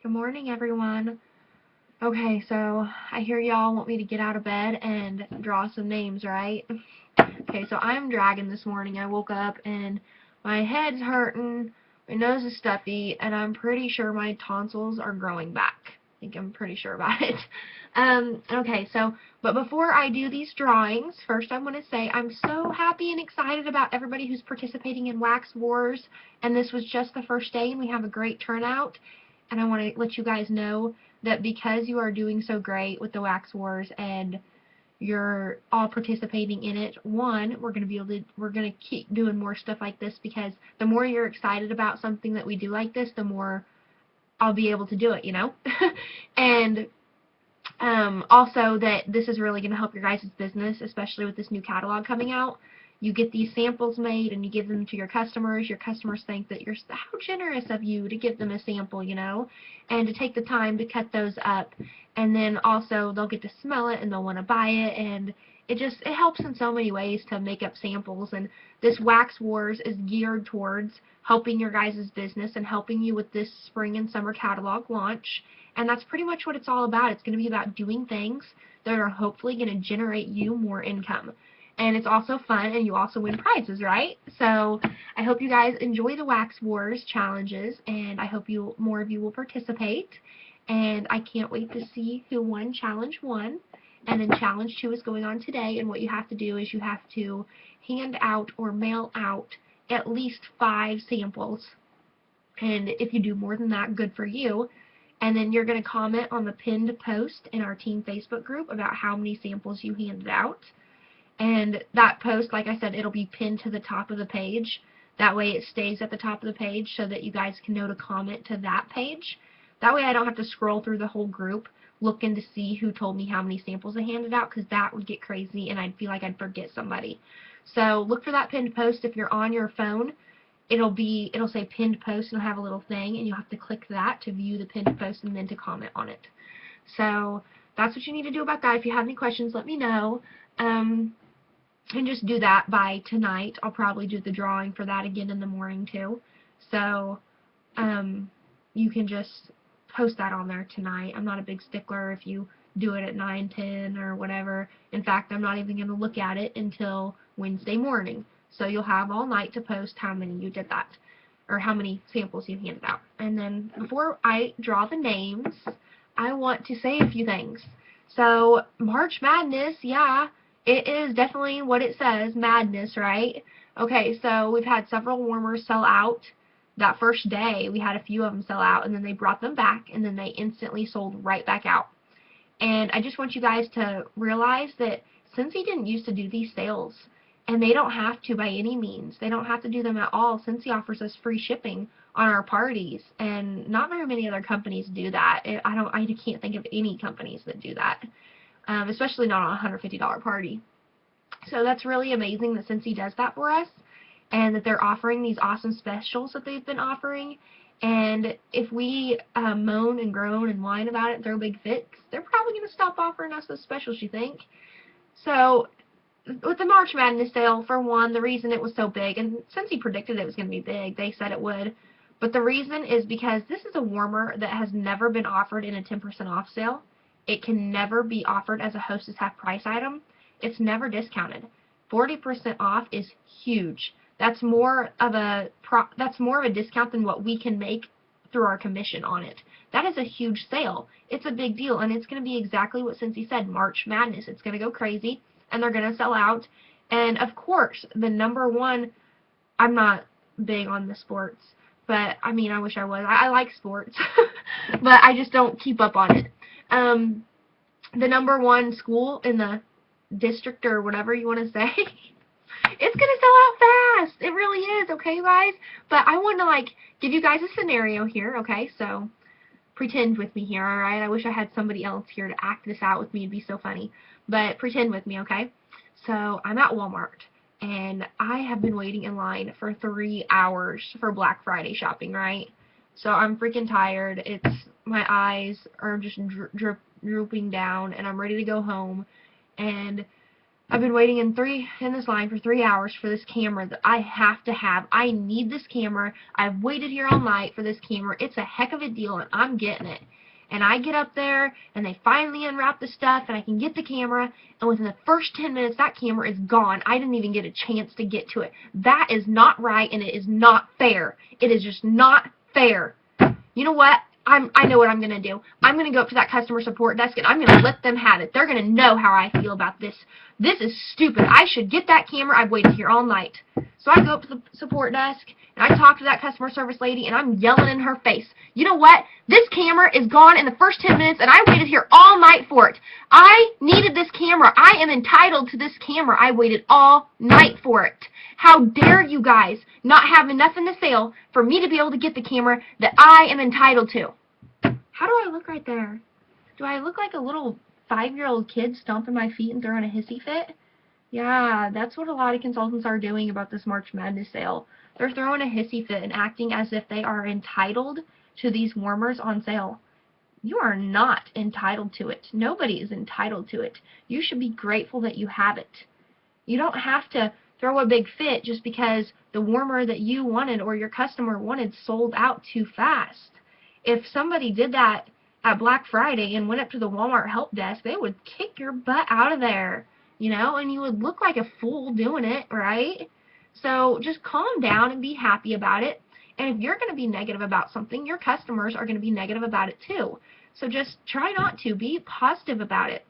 Good morning, everyone. Okay, so I hear y'all want me to get out of bed and draw some names, right? Okay, so I'm dragging this morning. I woke up and my head's hurting, my nose is stuffy, and I'm pretty sure my tonsils are growing back. I think I'm pretty sure about it. Okay, but before I do these drawings, first I want to say I'm so happy and excited about everybody who's participating in Wax Wars, and this was just the first day and we have a great turnout. And I want to let you guys know that because you are doing so great with the Wax Wars and you're all participating in it, one, we're going to keep doing more stuff like this, because the more you're excited about something that we do like this, the more I'll be able to do it, you know? And also that this is really going to help your guys' business, especially with this new catalog coming out. You get these samples made and you give them to your customers. Your customers think that you're how generous of you to give them a sample, you know, and to take the time to cut those up. And then also they'll get to smell it and they'll want to buy it, and it helps in so many ways to make up samples. And this Wax Wars is geared towards helping your guys' business and helping you with this spring and summer catalog launch. And that's pretty much what it's all about. It's going to be about doing things that are hopefully going to generate you more income. And it's also fun, and you also win prizes, right? So I hope you guys enjoy the Wax Wars challenges, and I hope more of you will participate. And I can't wait to see who won Challenge 1. And then Challenge 2 is going on today, and what you have to do is you have to hand out or mail out at least 5 samples. And if you do more than that, good for you. And then you're going to comment on the pinned post in our team Facebook group about how many samples you handed out. And that post, like I said, it'll be pinned to the top of the page. That way it stays at the top of the page so that you guys can know to comment to that page. That way I don't have to scroll through the whole group looking to see who told me how many samples I handed out, because that would get crazy and I'd feel like I'd forget somebody. So look for that pinned post. If you're on your phone, it'll say pinned post, and it'll have a little thing, and you'll have to click that to view the pinned post and then to comment on it. So that's what you need to do about that. If you have any questions, let me know. And just do that by tonight. I'll probably do the drawing for that again in the morning too. So you can just post that on there tonight. I'm not a big stickler if you do it at 9, 10, or whatever. In fact, I'm not even going to look at it until Wednesday morning. So you'll have all night to post how many you did that, or how many samples you handed out. And then before I draw the names, I want to say a few things. So March Madness, yeah, it is definitely what it says, madness, right? Okay, so we've had several warmers sell out. That first day, we had a few of them sell out, and then they brought them back, and then they instantly sold right back out. And I just want you guys to realize that Scentsy didn't used to do these sales, and they don't have to by any means. They don't have to do them at all. Scentsy offers us free shipping on our parties, and not very many other companies do that. I can't think of any companies that do that. Especially not on a $150 party. So that's really amazing that Scentsy does that for us, and that they're offering these awesome specials that they've been offering. And if we moan and groan and whine about it, throw big fits, they're probably going to stop offering us those specials, you think? So with the March Madness sale, for one, the reason it was so big, and Scentsy predicted it was going to be big, they said it would, but the reason is because this is a warmer that has never been offered in a 10% off sale. It can never be offered as a Hostess half price item. It's never discounted. 40% off is huge. That's more of a discount than what we can make through our commission on it. That is a huge sale. It's a big deal, and it's going to be exactly what Scentsy said, March Madness. It's going to go crazy, and they're going to sell out. And of course, the number one, I'm not big on the sports, but I mean, I wish I was. I like sports, but I just don't keep up on it. The number one school in the district, or whatever you want to say, it's going to sell out fast. It really is, okay, guys? But I want to, give you guys a scenario here, okay? So pretend with me here, alright? I wish I had somebody else here to act this out with me. It'd be so funny. But pretend with me, okay? So I'm at Walmart, and I have been waiting in line for 3 hours for Black Friday shopping, right? So I'm freaking tired. My eyes are just drooping down, and I'm ready to go home. And I've been waiting in this line for 3 hours for this camera that I have to have. I need this camera. I've waited here all night for this camera. It's a heck of a deal, and I'm getting it. And I get up there, and they finally unwrap the stuff, and I can get the camera, and within the first 10 minutes, that camera is gone. I didn't even get a chance to get to it. That is not right, and it is not fair. It is just not fair. You know what? I know what I'm going to do. I'm going to go up to that customer support desk, and I'm going to let them have it. They're going to know how I feel about this. This is stupid. I should get that camera. I've waited here all night. So I go up to the support desk, and I talk to that customer service lady, and I'm yelling in her face. You know what? This camera is gone in the first 10 minutes, and I waited here all night for it. I needed this camera. I am entitled to this camera. I waited all night for it. How dare you guys not have enough in the sale for me to be able to get the camera that I am entitled to? How do I look right there? Do I look like a little 5-year-old kid stomping my feet and throwing a hissy fit? Yeah, that's what a lot of consultants are doing about this March Madness sale. They're throwing a hissy fit and acting as if they are entitled to these warmers on sale. You are not entitled to it. Nobody is entitled to it. You should be grateful that you have it. You don't have to throw a big fit just because the warmer that you wanted or your customer wanted sold out too fast. If somebody did that at Black Friday and went up to the Walmart help desk, they would kick your butt out of there, you know, and you would look like a fool doing it, right? So just calm down and be happy about it. And if you're going to be negative about something, your customers are going to be negative about it too. So just try not to. Be positive about it.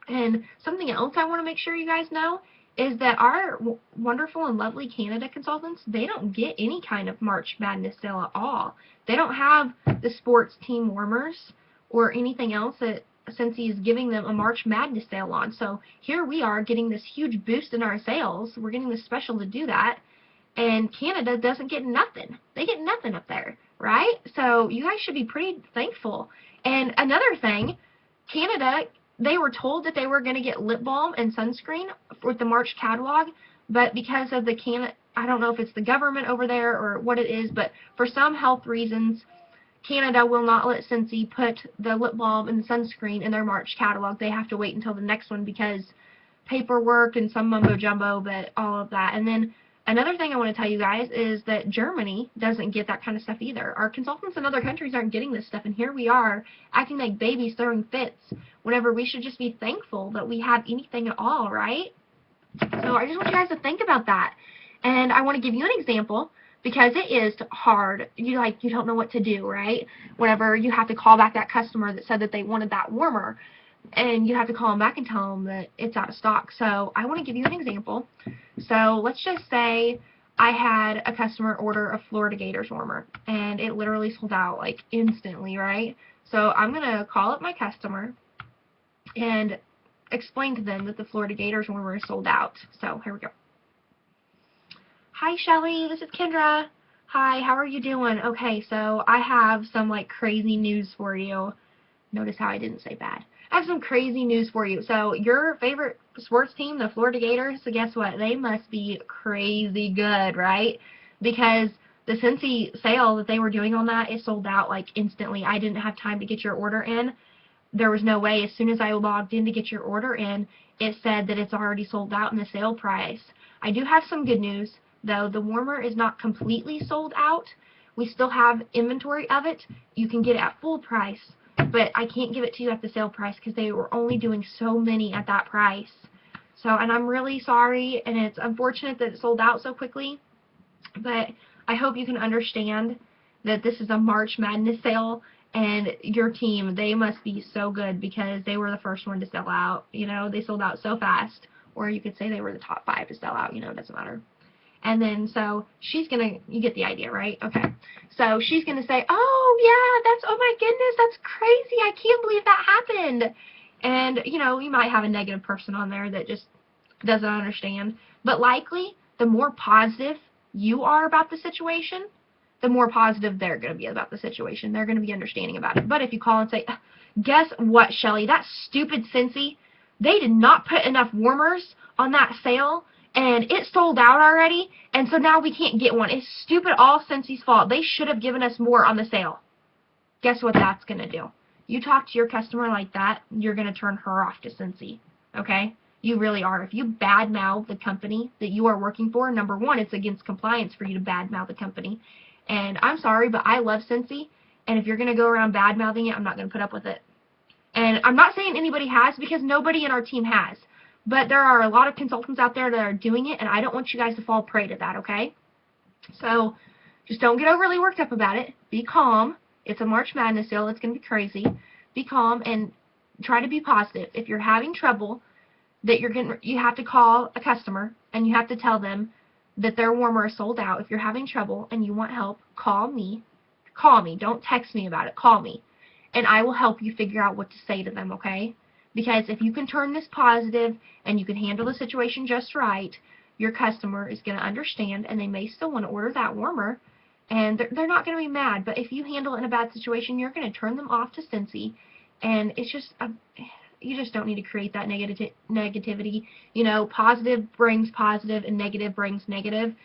And something else I want to make sure you guys know is that our wonderful and lovely Canada consultants, they don't get any kind of March Madness sale at all. They don't have the sports team warmers or anything else that Scentsy is giving them a March Madness sale on. So here we are getting this huge boost in our sales. We're getting this special to do that. And Canada doesn't get nothing. They get nothing up there, right? So you guys should be pretty thankful. And another thing, Canada, they were told that they were going to get lip balm and sunscreen with the March catalog, but because of the I don't know if it's the government over there or what it is, but for some health reasons, Canada will not let Scentsy put the lip balm and the sunscreen in their March catalog. They have to wait until the next one because paperwork and some mumbo jumbo, but all of that. And then another thing I want to tell you guys is that Germany doesn't get that kind of stuff either. Our consultants in other countries aren't getting this stuff, and here we are acting like babies throwing fits whenever we should just be thankful that we have anything at all, right? So I just want you guys to think about that. And I want to give you an example because it is hard. You don't know what to do, right? Whenever you have to call back that customer that said that they wanted that warmer, and you have to call them back and tell them that it's out of stock. So I want to give you an example. So let's just say I had a customer order a Florida Gators warmer, and it literally sold out like instantly, right? So I'm going to call up my customer and explain to them that the Florida Gators warmer is sold out. So here we go. Hi, Shelly. This is Kendra. Hi, how are you doing? Okay, so I have some like crazy news for you. Notice how I didn't say bad. I have some crazy news for you. So your favorite sports team, the Florida Gators, so guess what? They must be crazy good, right? Because the Scentsy sale that they were doing on that is sold out like instantly. I didn't have time to get your order in. There was no way. As soon as I logged in to get your order in, it said that it's already sold out in the sale price. I do have some good news, though. The warmer is not completely sold out. We still have inventory of it. You can get it at full price, but I can't give it to you at the sale price because they were only doing so many at that price. So, and I'm really sorry, and it's unfortunate that it sold out so quickly, but I hope you can understand that this is a March Madness sale, and your team, they must be so good because they were the first one to sell out. You know, they sold out so fast, or you could say they were the top 5 to sell out. You know, it doesn't matter. And then, so, she's going to, you get the idea, right? Okay. So, she's going to say, oh, yeah, oh my goodness, that's crazy. I can't believe that happened. And, you know, you might have a negative person on there that just doesn't understand. But likely, the more positive you are about the situation, the more positive they're going to be about the situation. They're going to be understanding about it. But if you call and say, guess what, Shelly, that stupid Scentsy, they did not put enough warmers on that sale, and it sold out already, and so now we can't get one. It's stupid, all Scentsy's fault. They should have given us more on the sale. Guess what that's going to do? You talk to your customer like that, you're going to turn her off to Scentsy, okay? You really are. If you badmouth the company that you are working for, number one, it's against compliance for you to badmouth the company. And I'm sorry, but I love Scentsy, and if you're going to go around badmouthing it, I'm not going to put up with it. And I'm not saying anybody has, because nobody in our team has. But there are a lot of consultants out there that are doing it, and I don't want you guys to fall prey to that, okay? So just don't get overly worked up about it. Be calm. It's a March Madness sale. It's going to be crazy. Be calm and try to be positive. If you're having trouble, that you have to call a customer and you have to tell them that their warmer is sold out. If you're having trouble and you want help, call me. Call me. Don't text me about it. Call me. And I will help you figure out what to say to them, okay? Because if you can turn this positive and you can handle the situation just right, your customer is going to understand, and they may still want to order that warmer, and they're not going to be mad. But if you handle it in a bad situation, you're going to turn them off to Scentsy, and it's just you just don't need to create that negativity. You know, positive brings positive and negative brings negative.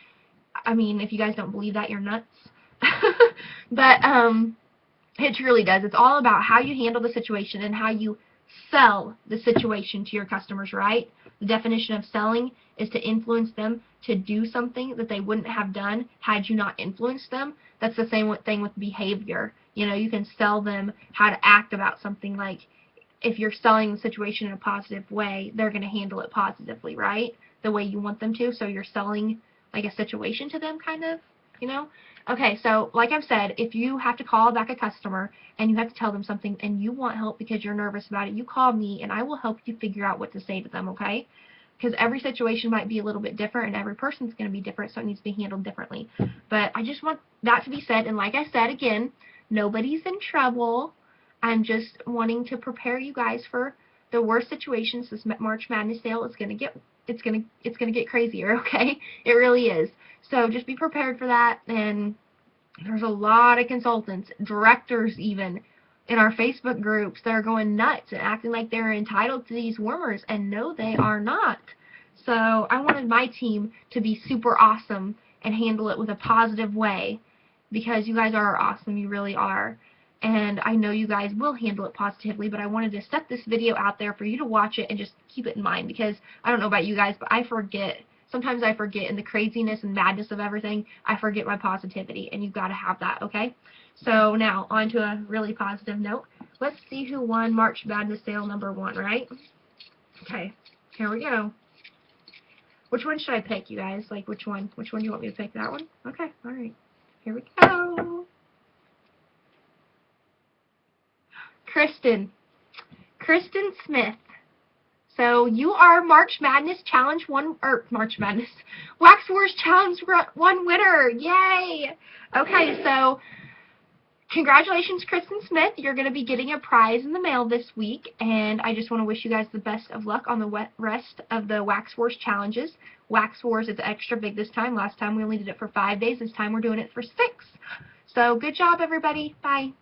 I mean, if you guys don't believe that, you're nuts. But it truly does. It's all about how you handle the situation and how you sell the situation to your customers, right? The definition of selling is to influence them to do something that they wouldn't have done had you not influenced them. That's the same thing with behavior. You know, you can sell them how to act about something. Like, if you're selling the situation in a positive way, they're going to handle it positively, right? The way you want them to. So you're selling like a situation to them, kind of, you know? Okay, so like I've said, if you have to call back a customer and you have to tell them something and you want help because you're nervous about it, you call me and I will help you figure out what to say to them, okay? Because every situation might be a little bit different and every person's going to be different, so it needs to be handled differently. But I just want that to be said, and like I said again, nobody's in trouble. I'm just wanting to prepare you guys for the worst situations. This March Madness sale is going to get it's going to get crazier, okay? It really is. So just be prepared for that. And there's a lot of consultants, directors even, in our Facebook groups that are going nuts and acting like they're entitled to these warmers, and no, they are not. So I wanted my team to be super awesome and handle it with a positive way, because you guys are awesome. You really are. And I know you guys will handle it positively, but I wanted to set this video out there for you to watch it and just keep it in mind, because I don't know about you guys, but I forget. Sometimes I forget in the craziness and madness of everything. I forget my positivity, and you've got to have that, okay? So now, on to a really positive note. Let's see who won March Madness sale number 1, right? Okay, here we go. Which one should I pick, you guys? Like, which one? Which one do you want me to pick? That one? Okay, all right. Here we go. Kristen Smith. So you are March Madness Challenge 1, or March Madness, Wax Wars Challenge 1 winner. Yay! Okay, so congratulations, Kristen Smith. You're going to be getting a prize in the mail this week, and I just want to wish you guys the best of luck on the rest of the Wax Wars challenges. Wax Wars is extra big this time. Last time we only did it for 5 days. This time we're doing it for 6. So good job, everybody. Bye.